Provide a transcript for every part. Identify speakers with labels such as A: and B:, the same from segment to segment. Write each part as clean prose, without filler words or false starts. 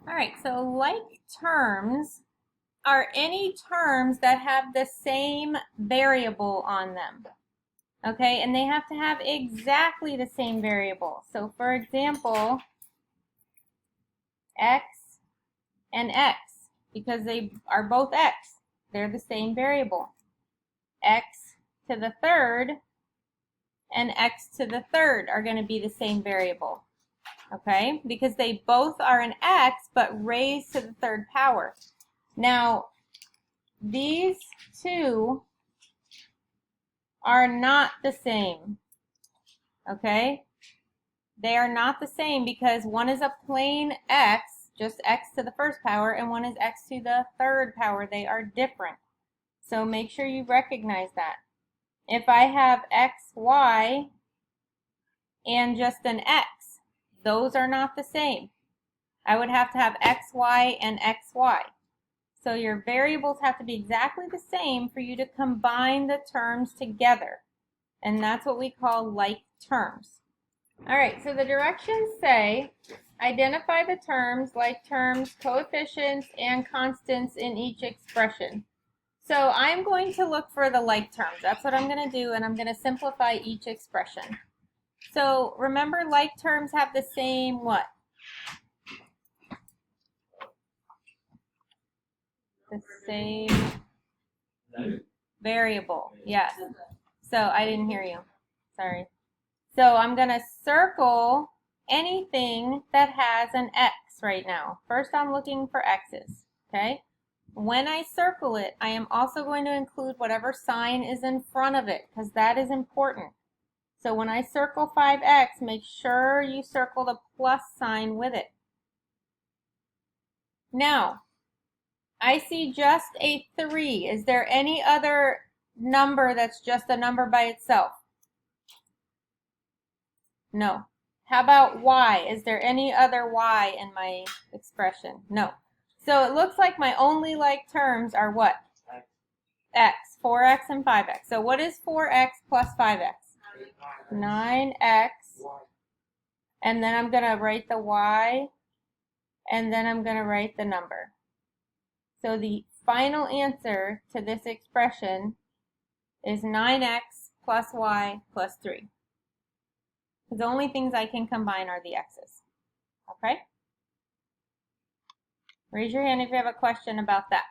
A: All right, so like terms are any terms that have the same variable on them. Okay, and they have to have exactly the same variable. So for example, x and x, because they are both x, they're the same variable. X to the third and x to the third are going to be the same variable. Okay, because they both are an x but raised to the third power. Now, these two are not the same. Okay, they are not the same because one is a plain x, just x to the first power, and one is x to the third power. They are different. So make sure you recognize that. If I have xy and just an x, those are not the same. I would have to have xy and xy. So your variables have to be exactly the same for you to combine the terms together. And that's what we call like terms. All right, so the directions say, identify the terms, like terms, coefficients, and constants in each expression. So I'm going to look for the like terms. That's what I'm going to do, and I'm going to simplify each expression. So remember, like terms have the same what? The same variable. Yes. So I didn't hear you. Sorry. So I'm going to circle anything that has an x right now. First, I'm looking for x's. Okay? When I circle it, I am also going to include whatever sign is in front of it because that is important. So when I circle 5x, make sure you circle the plus sign with it. Now, I see just a 3. Is there any other number that's just a number by itself? No. How about y? Is there any other y in my expression? No. So it looks like my only like terms are what? X. 4x and 5x. So what is 4x plus 5x? 9x. And then I'm going to write the y. And then I'm going to write the number. So the final answer to this expression is 9x plus y plus 3. The only things I can combine are the x's. Okay? Raise your hand if you have a question about that.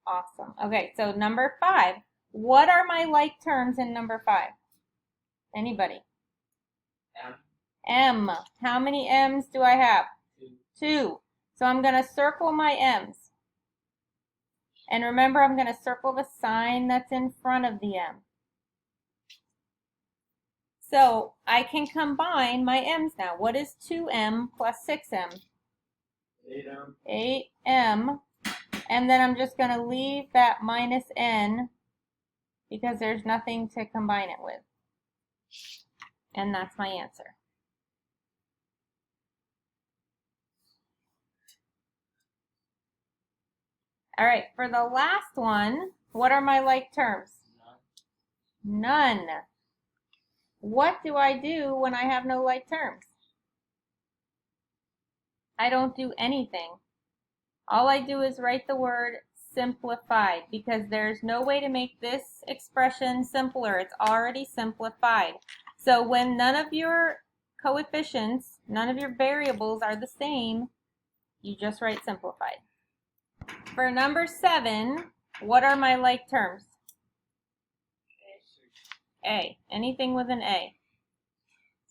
A: Awesome. Okay, so number 5. What are my like terms in number 5? Anybody? M. How many m's do I have? 2. So I'm going to circle my m's. And remember, I'm going to circle the sign that's in front of the m. So I can combine my m's now. What is 2m plus 6m?
B: 8m.
A: 8m. And then I'm just going to leave that minus n because there's nothing to combine it with. And that's my answer. All right, for the last one, what are my like terms? None. What do I do when I have no like terms? I don't do anything. All I do is write the word simplified because there's no way to make this expression simpler. It's already simplified. So when none of your coefficients, none of your variables are the same, you just write simplified. For number 7, what are my like terms? A. Anything with an A.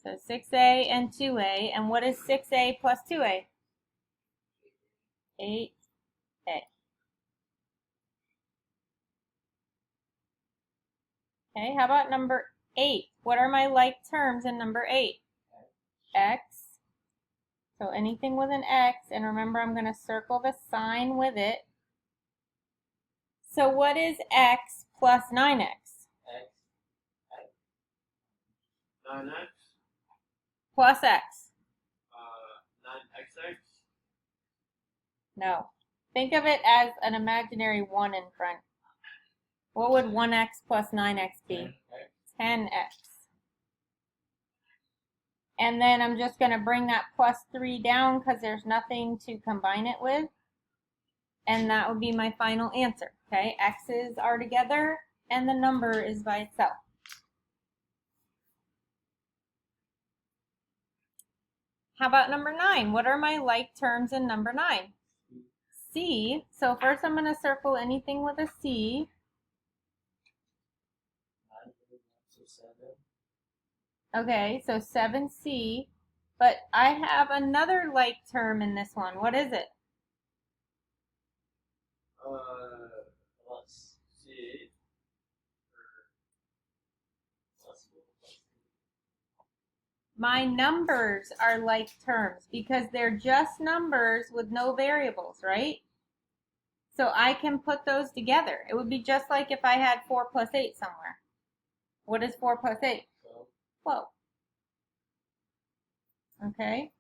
A: So 6a and 2a. And what is 6a plus 2a? 8a. Okay, how about number 8? What are my like terms in number 8? X. So anything with an x, and remember I'm going to circle the sign with it. So what is x plus 9x?
B: X. 9x.
A: Plus x.
B: 9xx.
A: No. Think of it as an imaginary 1 in front. What would 1x plus 9x be? 10x. And then I'm just going to bring that plus 3 down because there's nothing to combine it with. And that would be my final answer. Okay, x's are together and the number is by itself. How about number 9? What are my like terms in number 9? C. So first I'm going to circle anything with a C. Okay, so 7C. But I have another like term in this one. What is it?
B: Let's see.
A: My numbers are like terms because they're just numbers with no variables, right? So I can put those together. It would be just like if I had 4 plus 8 somewhere. What is 4 plus 8? 12. Okay.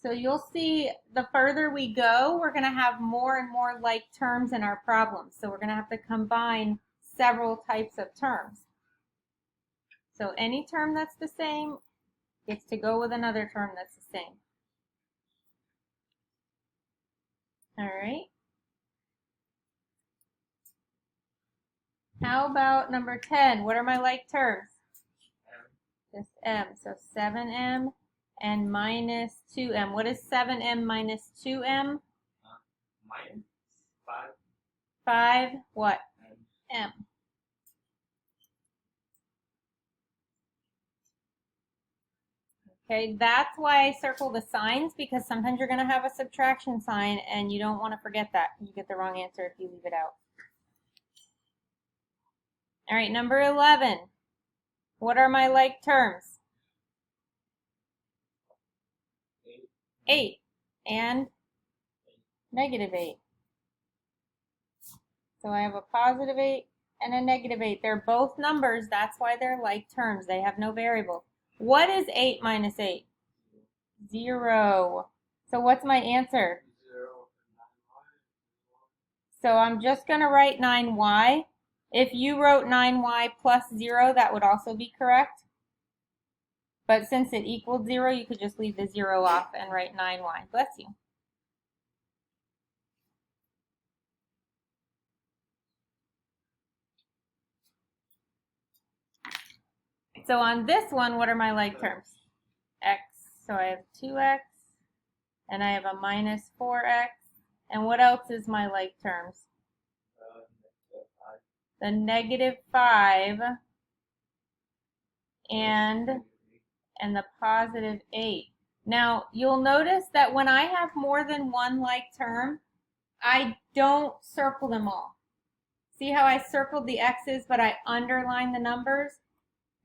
A: So you'll see the further we go, we're going to have more and more like terms in our problems. So we're going to have to combine several types of terms. So any term that's the same gets to go with another term that's the same. All right. How about number 10? What are my like terms? Just m. So 7m and minus 2m. What is 7m minus 2m?
B: Minus 5.
A: 5 what? M. Okay, that's why I circle the signs, because sometimes you're going to have a subtraction sign and you don't want to forget that. You get the wrong answer if you leave it out. All right, number 11. What are my like terms? 8 and negative 8. So I have a positive 8 and a negative 8. They're both numbers. That's why they're like terms. They have no variable. What is 8 minus 8? 0. So what's my answer?
B: 0.
A: So I'm just going to write 9y. If you wrote 9y plus 0, that would also be correct. But since it equaled 0, you could just leave the 0 off and write 9y. Bless you. So on this one, what are my like terms? X. So I have 2x, and I have a minus 4x. And what else is my like terms? The negative 5 and the positive 8. Now, you'll notice that when I have more than one like term, I don't circle them all. See how I circled the x's, but I underline the numbers?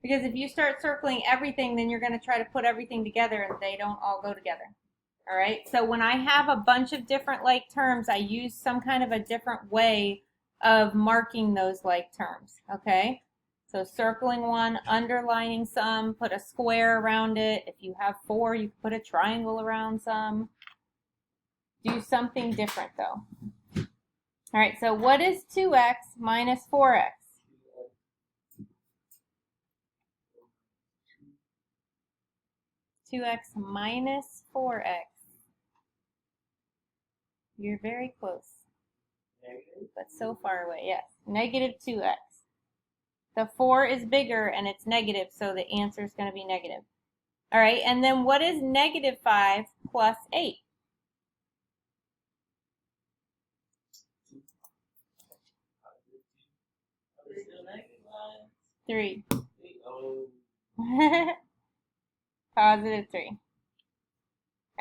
A: Because if you start circling everything, then you're going to try to put everything together and they don't all go together. All right, so when I have a bunch of different like terms, I use some kind of a different way of marking those like terms, okay? So circling one, underlining some, put a square around it. If you have 4, you put a triangle around some. Do something different though. All right, so what is 2x minus 4x? 2x minus 4x. You're very close, but so far away. Yes, negative 2x. The 4 is bigger and it's negative, so the answer is going to be negative. All right, and then what is negative 5 plus 8? 3. Positive 3.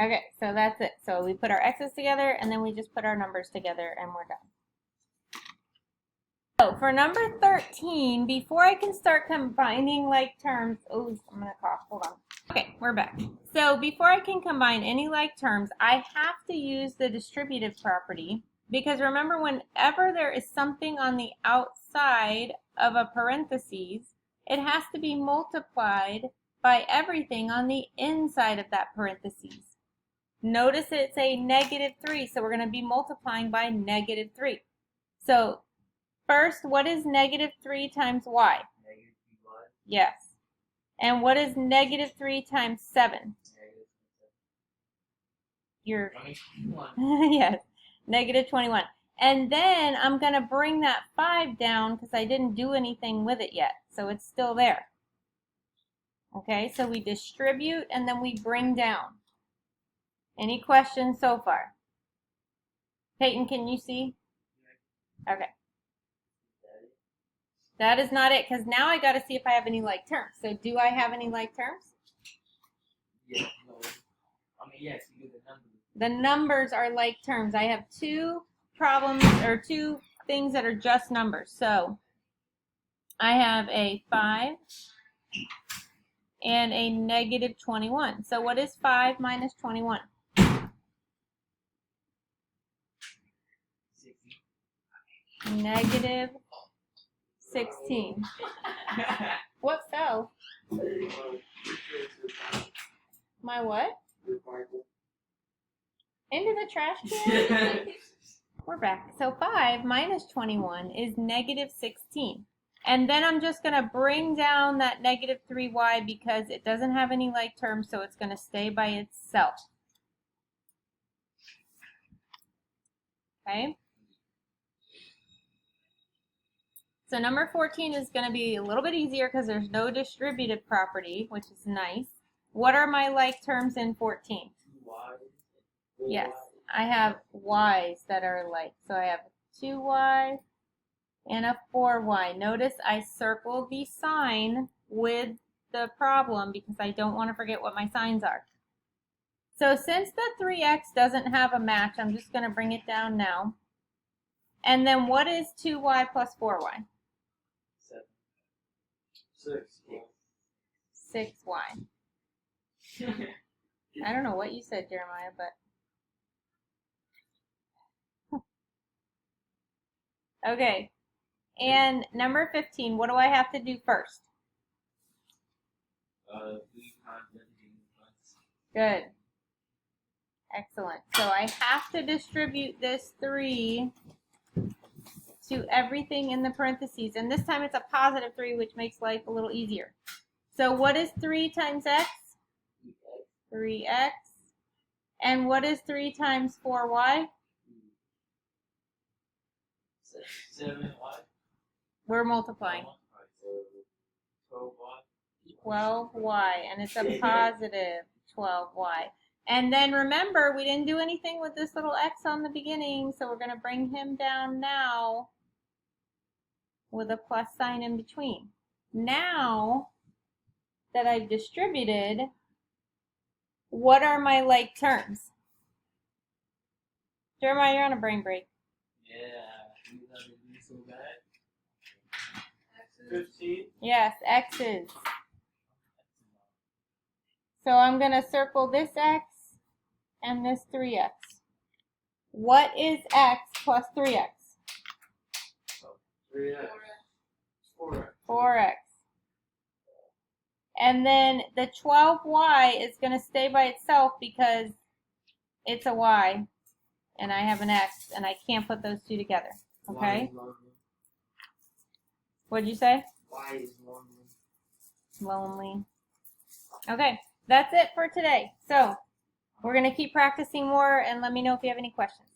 A: Okay, so that's it. So we put our x's together and then we just put our numbers together and we're done. So for number 13, before I can start combining like terms, oh, I'm going to cough, hold on. Okay, we're back. So before I can combine any like terms, I have to use the distributive property, because remember, whenever there is something on the outside of a parentheses, it has to be multiplied by everything on the inside of that parentheses. Notice it's a negative 3, so we're going to be multiplying by negative 3. So first, what is negative 3 times y?
B: Negative y.
A: Yes. And what is negative 3 times 7? You're,
B: 21.
A: yes, negative 21. And then I'm going to bring that 5 down because I didn't do anything with it yet. So it's still there. Okay, so we distribute and then we bring down. Any questions so far? Peyton, can you see? Okay. That is not it, because now I got to see if I have any like terms. So do I have any like terms?
B: Yeah, no. I mean, yes, you do the numbers.
A: The numbers are like terms. I have two problems, or two things that are just numbers. So I have a 5 and a negative 21. So what is 5 minus 21?
B: 60.
A: Negative 16. What fell? My what? Into the trash can? We're back. So 5 minus 21 is negative 16. And then I'm just going to bring down that negative 3y because it doesn't have any like terms, so it's going to stay by itself. Okay? So number 14 is going to be a little bit easier because there's no distributive property, which is nice. What are my like terms in 14? Yes, I have y's that are like. So I have 2y and a 4y. Notice I circled the sign with the problem because I don't want to forget what my signs are. So since the 3x doesn't have a match, I'm just going to bring it down now. And then what is 2y plus 4y? 6y. I don't know what you said, Jeremiah, but... Okay. And number 15, what do I have to do first? Good. Excellent. So I have to distribute this 3 to everything in the parentheses. And this time it's a positive 3, which makes life a little easier. So what is 3 times x? 3x. And what is 3 times 4y?
B: 7y.
A: We're multiplying. 12y. And it's a positive 12y. And then remember, we didn't do anything with this little x on the beginning, so we're going to bring him down now with a plus sign in between. Now that I've distributed, what are my like terms? Jeremiah, you're on a brain break.
B: Yeah, you gotta do so bad. 15.
A: Yes, x's. So I'm going to circle this x and this 3x. What is x plus 3x?
B: 3x. 4x.
A: 4x. And then the 12y is going to stay by itself because it's a y and I have an x and I can't put those two together. Okay? What'd you say?
B: Y is lonely.
A: Lonely. Okay, that's it for today. So we're going to keep practicing more and let me know if you have any questions.